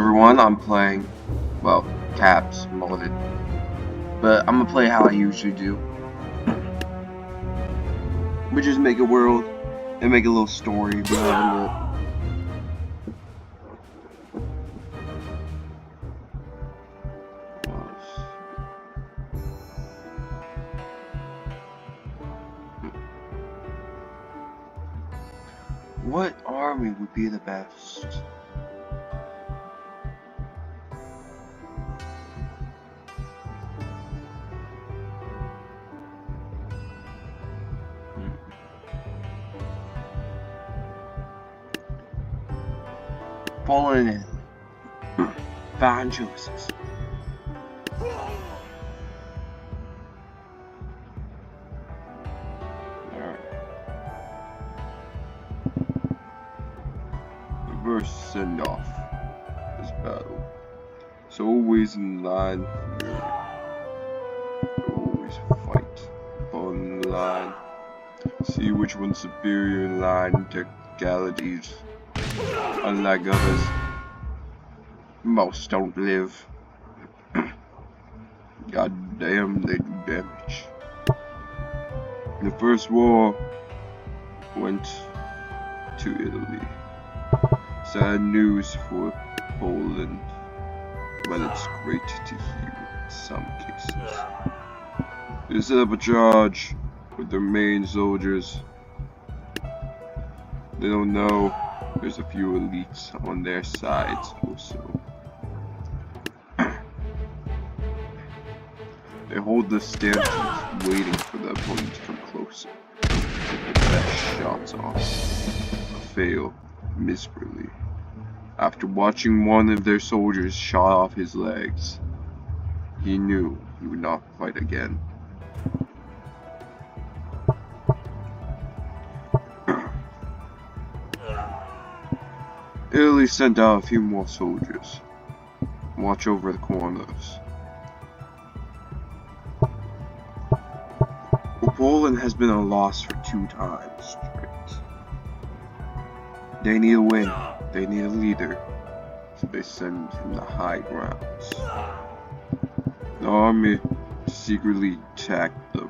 everyone, I'm playing, well, Caps modded, but I'm gonna play how I usually do. We just make a world and make a little story behind it. What army would be the best? Fallen in. Fine choices. First send off this battle. So always in line. Always fight on the line. See which one's superior in line technicalities. Unlike others, most don't live. God damn, they do damage. The first war went to Italy. Sad news for Poland, but it's great to hear in some cases. They set up a charge with their main soldiers. They don't know there's a few elites on their sides also. They hold the stances, waiting for the opponent to come closer. Take the best shots off. Fail miserably. After watching one of their soldiers shot off his legs, he knew he would not fight again. Italy sent out a few more soldiers. Watch over the corners. Poland has been a loss for 2 times straight. They need a win. They need a leader, so they send him the high grounds. The army secretly attacked them.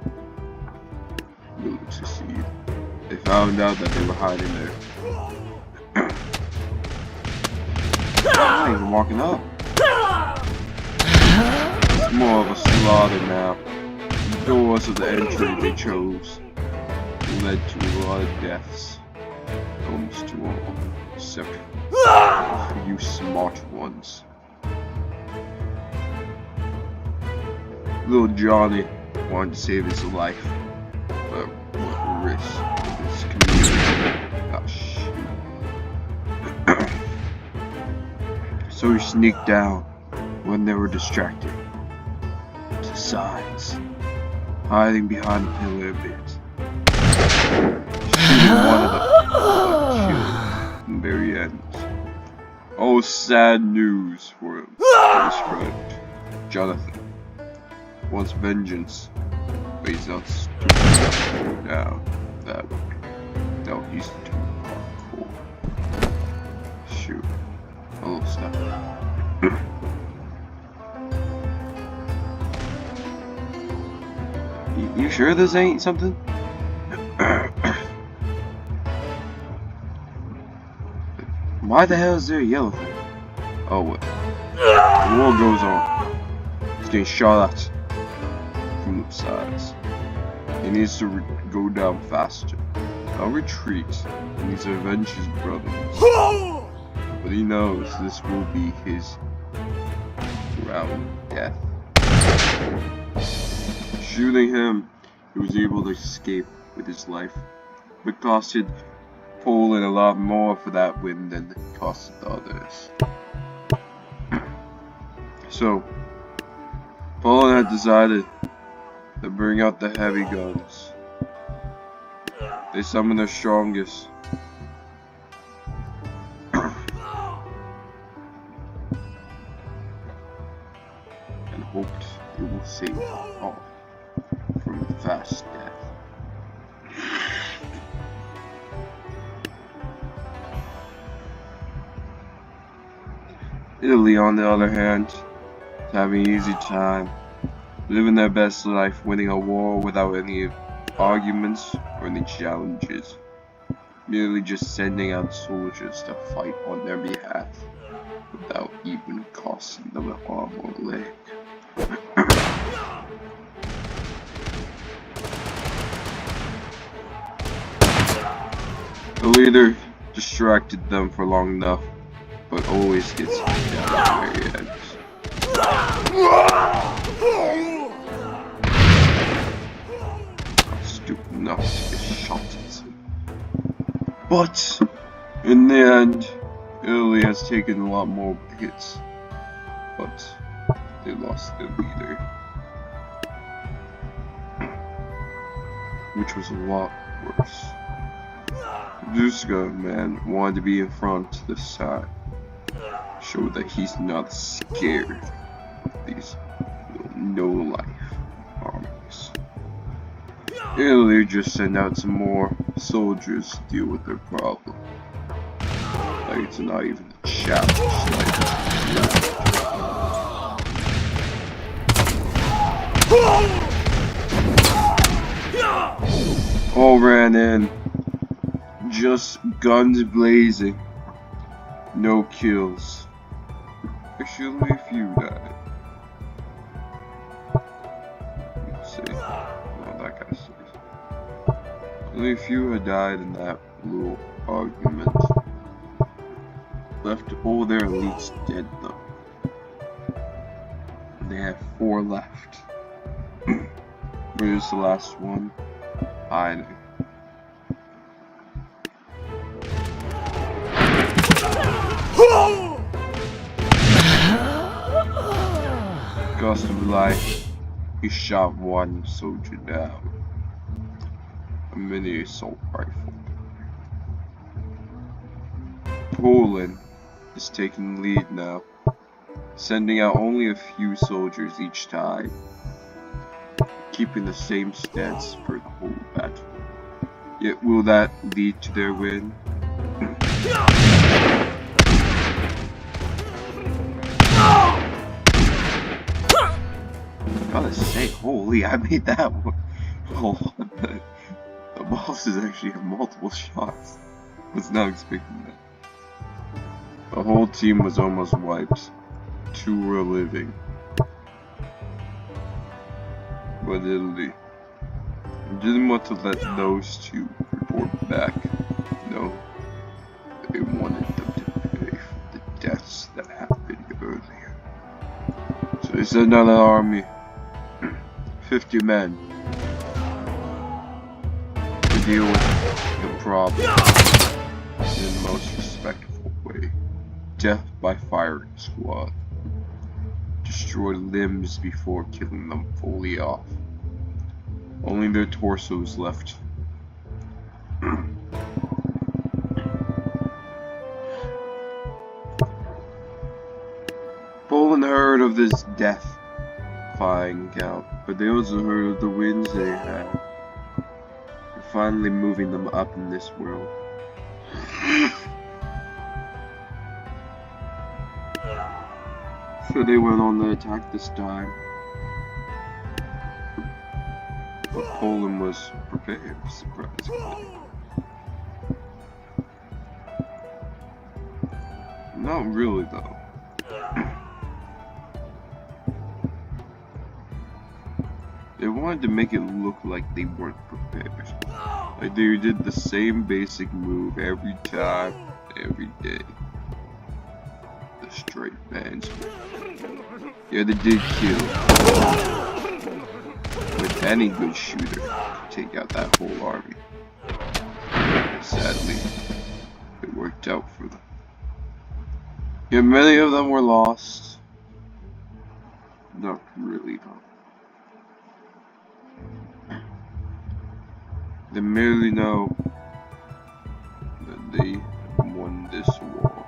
Will succeed. They found out that they were hiding there. I'm not even walking up. It's more of a slaughter now. The doors of the entry they chose led to a lot of deaths. Almost to all, except for you smart ones. Little Johnny wanted to save his life, but what risk to this community? Oh shit. So he sneaked down when they were distracted, to sides, hiding behind the pillar a bit. Shooting one of them in the very end. Oh, sad news for his friend, Jonathan. Wants vengeance, but he's not stupid down that way. No, he's too hardcore. Shoot. A little stuff. You sure this ain't something? Why the hell is there a yellow thing? Oh, what? The war goes on. He's getting shot at from the sides. He needs to go down faster. I'll retreat. He needs to avenge his brothers. But he knows this will be his round death. Shooting him, he was able to escape with his life, but costed Poland a lot more for that win than it costed the others. So, Poland had decided to bring out the heavy guns. They summoned their strongest. And hoped it will save them all from the fast death. Italy, on the other hand, is having an easy time, living their best life, winning a war without any arguments or any challenges, merely just sending out soldiers to fight on their behalf without even costing them an arm or leg. The leader distracted them for long enough, but always gets down at the very end. Stupid enough to get shot at him. But in the end, Italy has taken a lot more hits, but they lost their leader, which was a lot worse. Duska, man, wanted to be in front this time. Showed that he's not scared of these no-life armies. Italy just sent out some more soldiers to deal with their problem. Like it's not even a challenge. All ran in. Just guns blazing. No kills. Actually, a few died. Let's see. No, that guy stays. Only a few had died in that little argument. Left all their elites dead though. And they have 4 left. Where's the last one? Hiding. Cost of life, he shot 1 soldier down. A mini assault rifle. Poland is taking the lead now, sending out only a few soldiers each time, keeping the same stance for the whole battle. Yet will that lead to their win? Gotta say, holy, I made that one. Oh, the boss is actually have multiple shots. Was not expecting that. The whole team was almost wiped. 2 were living. But Italy didn't want to let those 2 report back. No, they wanted them to pay for the deaths that happened earlier. So they sent out an army. 50 men to deal with the problem in the most respectful way. Death by firing squad. Destroy limbs before killing them fully off. Only their torsos left. Poland heard of this death flying out, but they also heard of the wins they had. They're finally moving them up in this world. So they went on the attack this time. But Poland was prepared, surprisingly. Not really though. They wanted to make it look like they weren't prepared. Like they did the same basic move every time, every day. The straight bands. Yeah, they did kill. With any good shooter to take out that whole army. Sadly, it worked out for them. Yeah, many of them were lost. Not really though. They merely know that they won this war.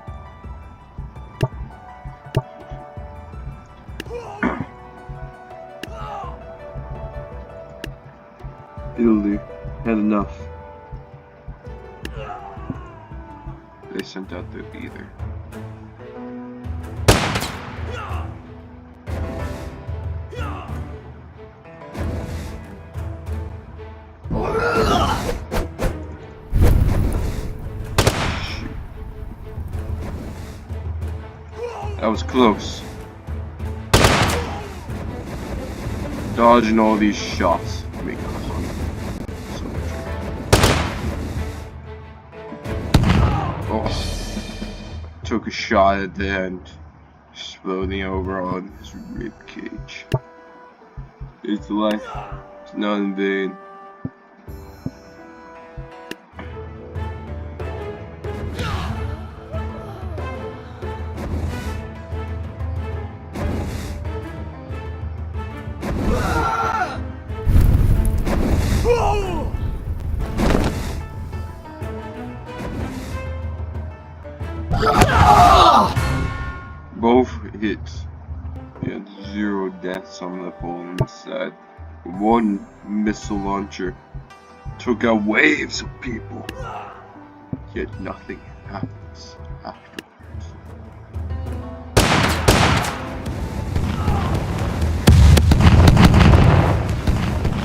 Italy had enough. They sent out their leader. That was close. Dodging all these shots. Make so much. Oh. Took a shot at the end. Exploding over on his rib cage. It's life. It's not in vain. Both hits. He had 0 deaths on the opponent's side. One missile launcher took out waves of people. Yet nothing happens afterwards.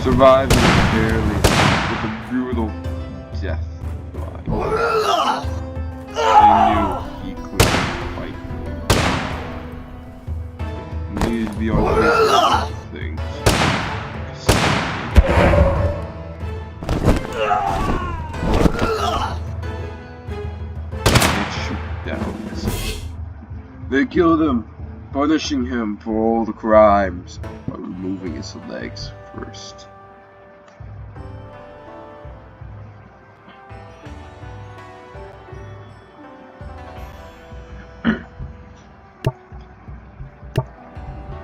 Surviving barely with a brutal death. They knew he couldn't fight. He needed to be on top of things. They shoot down. They killed him, punishing him for all the crimes by removing his legs first.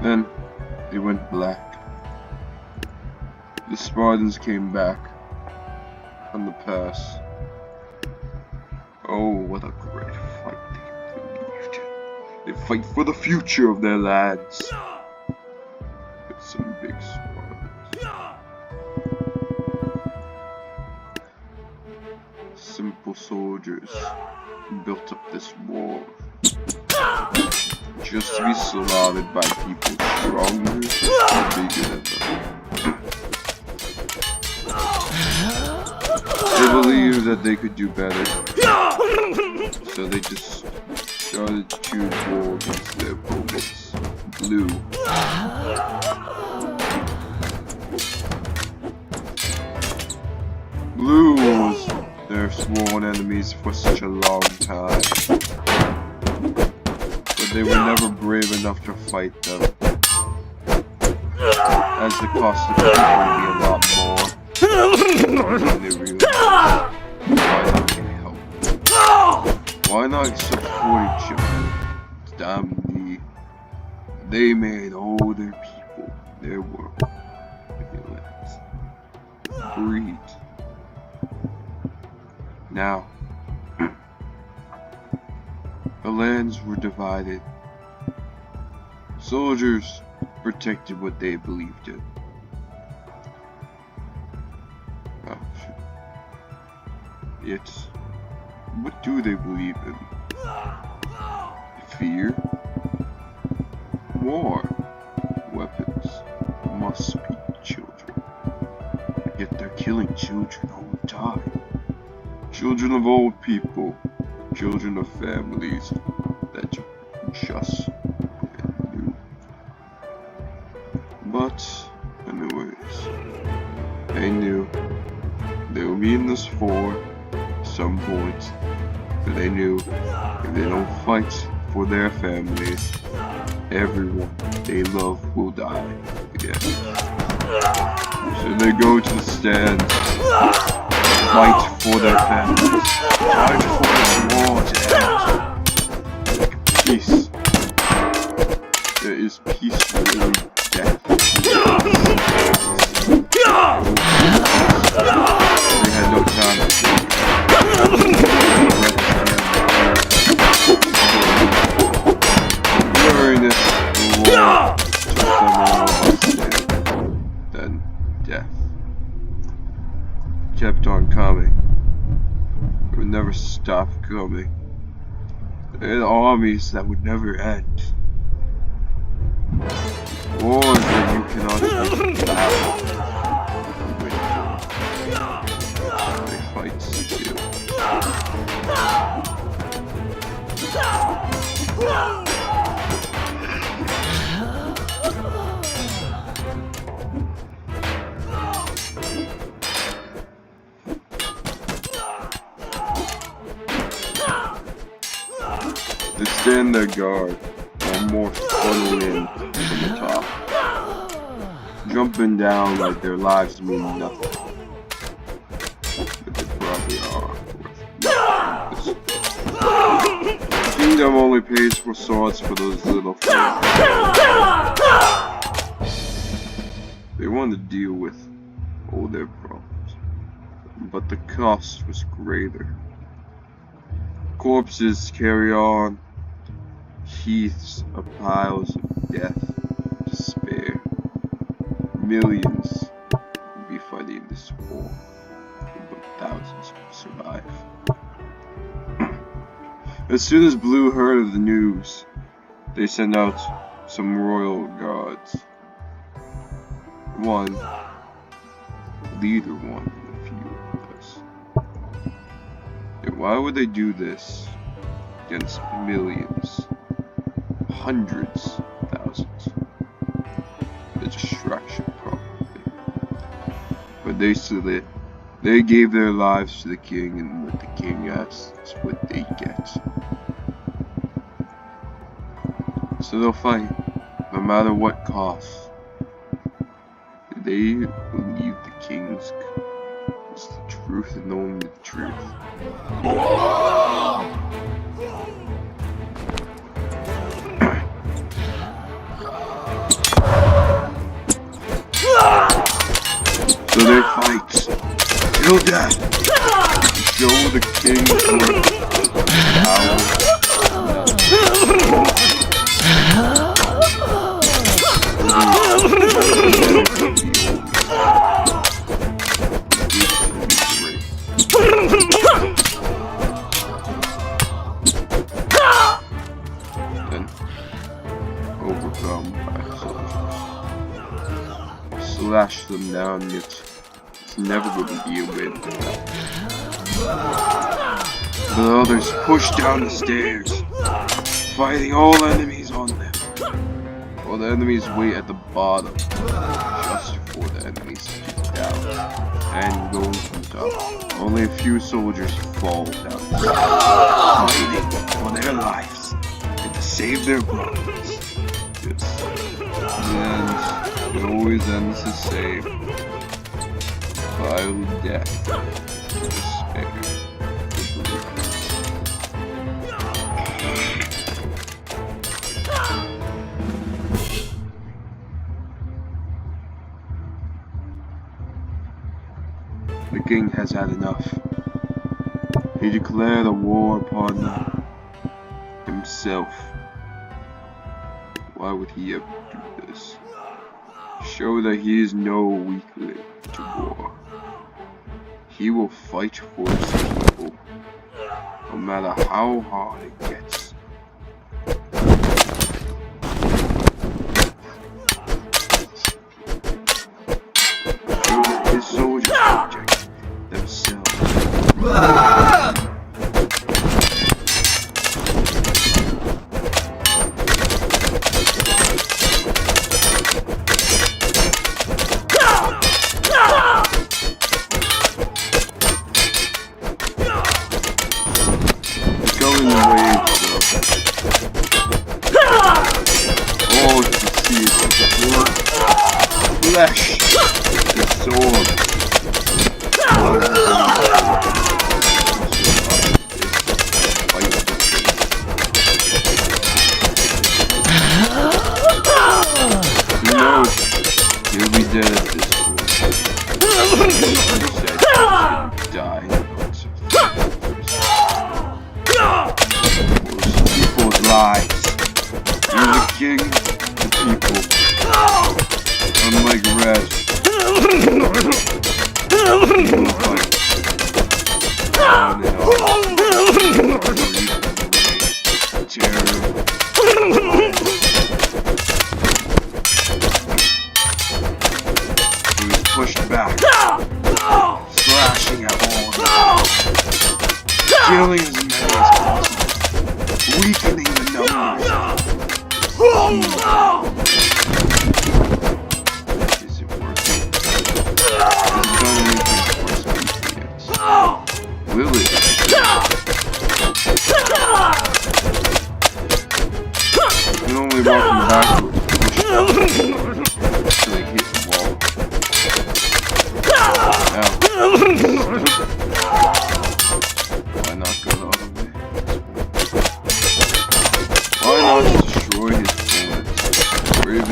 Then they went black. The Spartans came back on the pass. Oh, what a great fight they believed. They fight for the future of their lands. With some big Spartans. Simple soldiers built up this war. Just to be surrounded by people stronger and bigger than them. They believed that they could do better, so they just started to choose war against their opponents. Blue. Blue was their sworn enemies for such a long time. They were never brave enough to fight them, as the cost of people would be a lot more. And they realized, why not get help? Why not support each other? Damn me. They made all their people, their world, their lands. Greed. Now, the lands were divided. Soldiers protected what they believed in. Yet, what do they believe in? Fear? War? Weapons? Must be children. Yet they're killing children all the time. Children of old people. Children of families that just knew. But, anyways, they knew they would be in this war at some point, but they knew if they don't fight for their families, everyone they love will die again. So they go to the stand, fight for their families, fight for this war to end. Peace. There is peace really death. They had no time to think. During this war, took them all by stand. Then death kept on coming. It would never stop coming. And armies that would never end. Wars that you cannot even they fight still. They stand their guard, while more funnel in from the top, jumping down like their lives mean nothing. But they probably are worth nothing. The kingdom only pays for swords for those little things. They wanted to deal with all their problems, but the cost was greater. Corpses carry on, heaths of piles of death, despair. Millions will be fighting this war, but thousands will survive. As soon as Blue heard of the news, they sent out some royal guards. One, leader one, a few of us. And why would they do this against millions, hundreds, thousands? A distraction, probably. But they stood it. They gave their lives to the king, and what the king asks is what they get. So they'll fight, no matter what cost. They believe the king's is the truth and only the truth. So they fight till death to show the king's power. Then, overcome by soldiers, slash them down, yet it's never going to be a win. The others push down the stairs, fighting all enemies on them, while the enemies wait at the bottom, just for the enemies to get down. And going from top, only a few soldiers fall down, fighting for their lives and to save their brothers. Yes, and it always ends the same: violent death, despair. The king has had enough. He declared a war upon them himself. Why would he ever do this? Show that he is no weakling to war. He will fight for his people, no matter how hard it gets. Show that his soldiers protect themselves. Going in waves, all you can see is the blood, flesh, and sword. Who knows? He'll be dead at this point. He said he died people's lives. You're the king, the people. Unlike Red. He will fight. On and on. Terror. He was pushed back, slashing at all, killing as many as possible, weakening the numbers. Is it working? Has it done anything for us yet? Will it?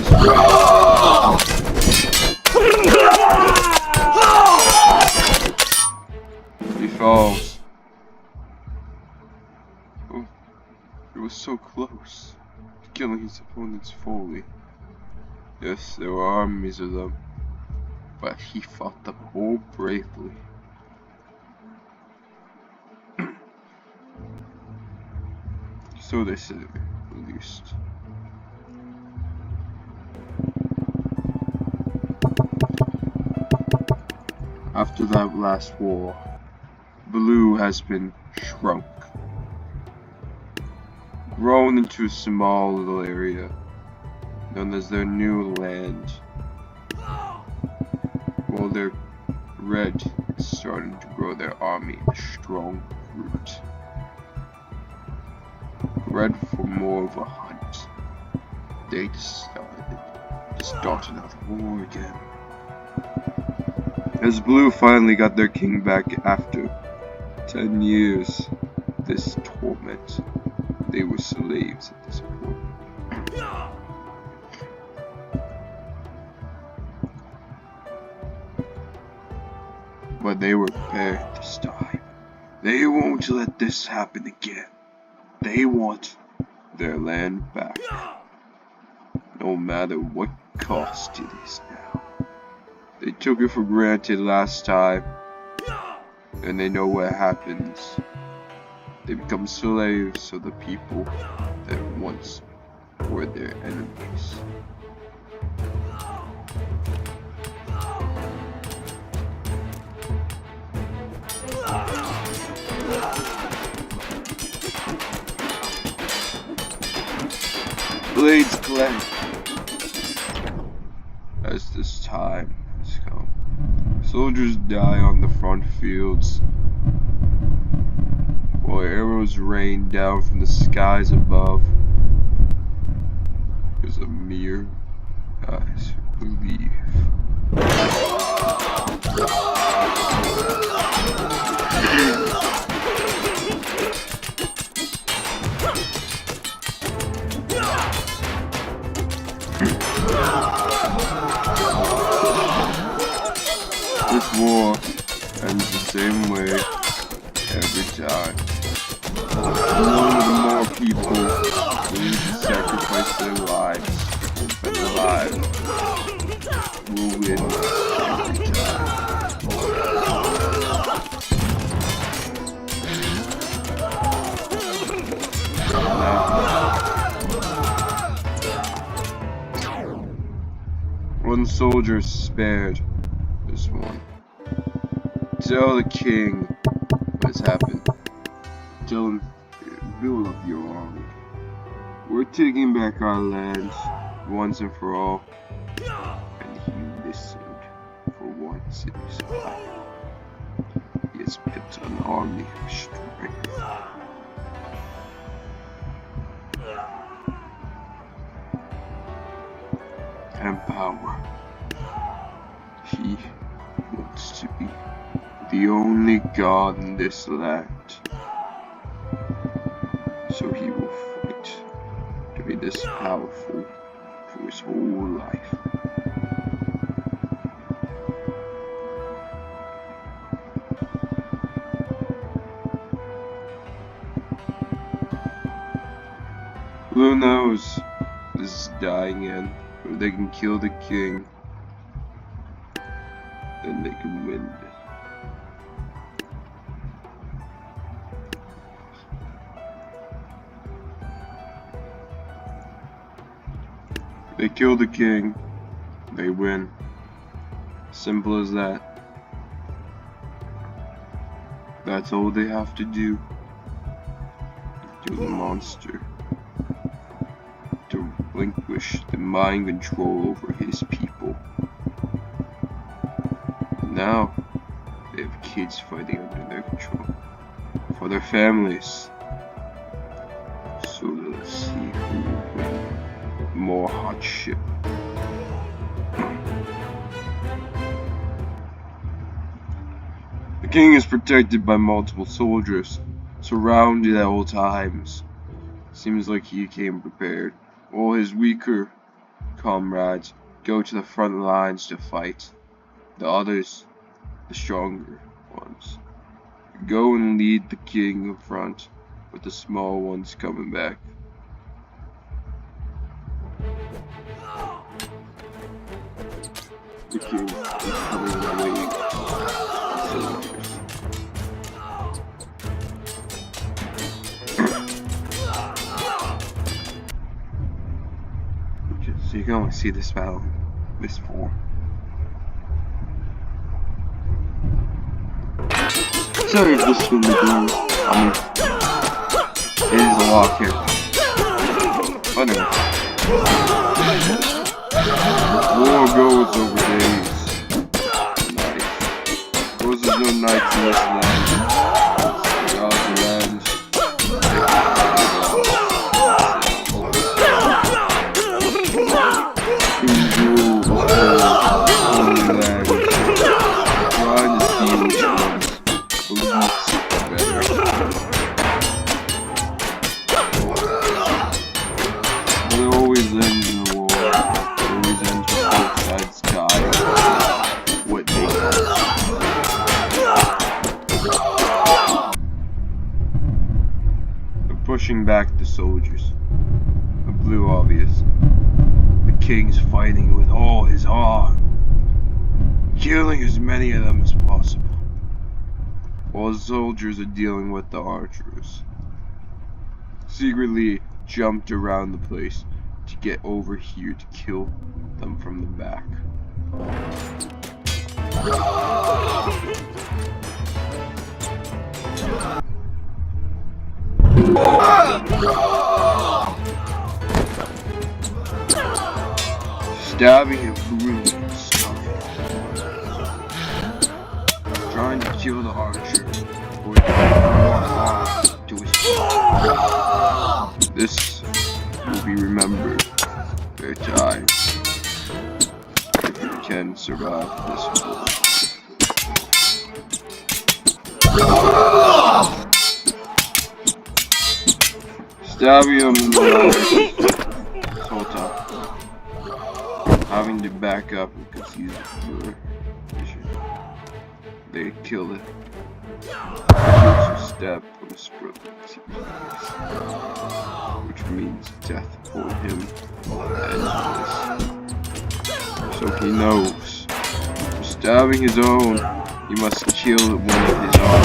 this way. He falls. Oh, it was so close to killing his opponents fully. Yes, there were armies of them, but he fought them all bravely. So they said, at least. After that last war, Blue has been shrunk, grown into a small little area known as their new land, while their Red is starting to grow their army a strong root. Red for more of a hunt, they decided to start another war again. As Blue finally got their king back after 10 years, this torment, they were slaves at this point. But they were prepared this time. They won't let this happen again. They want their land back, no matter what cost it is now. They took it for granted last time, and they know what happens. They become slaves of the people that once were their enemies. Blades clank as this time has come. Soldiers die on the front fields, while arrows rain down from the skies above. There's a mere eyes who believe. This war ends the same way every time. More people need to sacrifice their lives, but their lives will win every time. One soldier spared. This one. Tell the king what has happened. Tell him, build up your army. We're taking back our land once and for all. And he listened for once in his life. He has built an army of strength. And power. He wants to be the only god in this land. So he will fight to be this powerful for his whole life. Who knows this is dying in, or they can kill the king. Then they can win. They kill the king, they win. Simple as that. That's all they have to do. Kill the monster. To relinquish the mind control over his people. Now, they have kids fighting under their control for their families. So let's see who will win more hardship. The king is protected by multiple soldiers, surrounded at all times. Seems like he came prepared. All his weaker comrades go to the front lines to fight. The others, the stronger ones, go and lead the king in front, with the small ones coming back. The king is coming away with soldiers. So you can only see this battle in this form. Sorry if this is going to be blue. It is a lot here. But anyway. War goes over days. Nights. There no nights in this land. God's land. Pushing back the soldiers. The blue obvious. The king's fighting with all his heart, killing as many of them as possible, while the soldiers are dealing with the archers. Secretly jumped around the place to get over here to kill them from the back. Stabbing and bruising stuff. Trying to kill the archer or to his This will be remembered for time if you can survive this war. Stabbing him in the Sultan, having to back up because he's they killed it. A step on a sprint, which means death for him. So he knows, for stabbing his own, he must kill one of his own.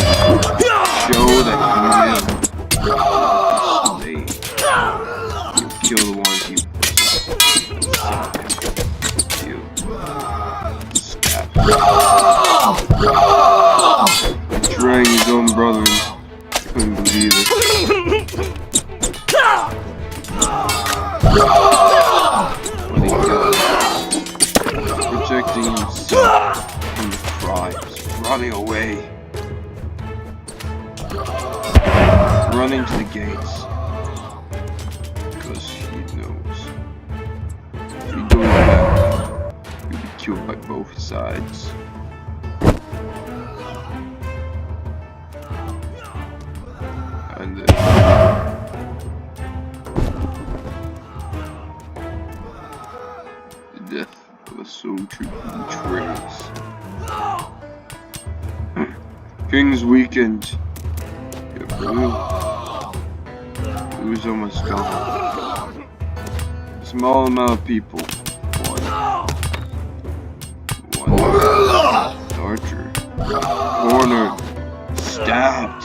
Show that he lives. Kill the ones you stab. Betraying his own brothers. Couldn't believe it. But he killed him. Protecting himself from the tribes. Running away. Running to the gates. Killed by both sides. And the death of a soldier who betrays. King's weakened. Blue's almost gone. Small amount of people. Archer, cornered, stabbed,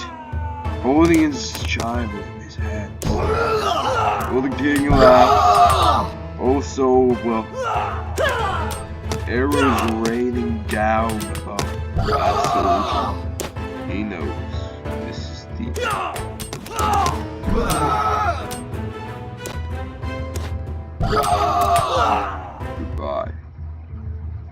holding his child in his hands. Will the king laughs? Oh, so well. Arrows raining down above that soldier. He knows this is the end.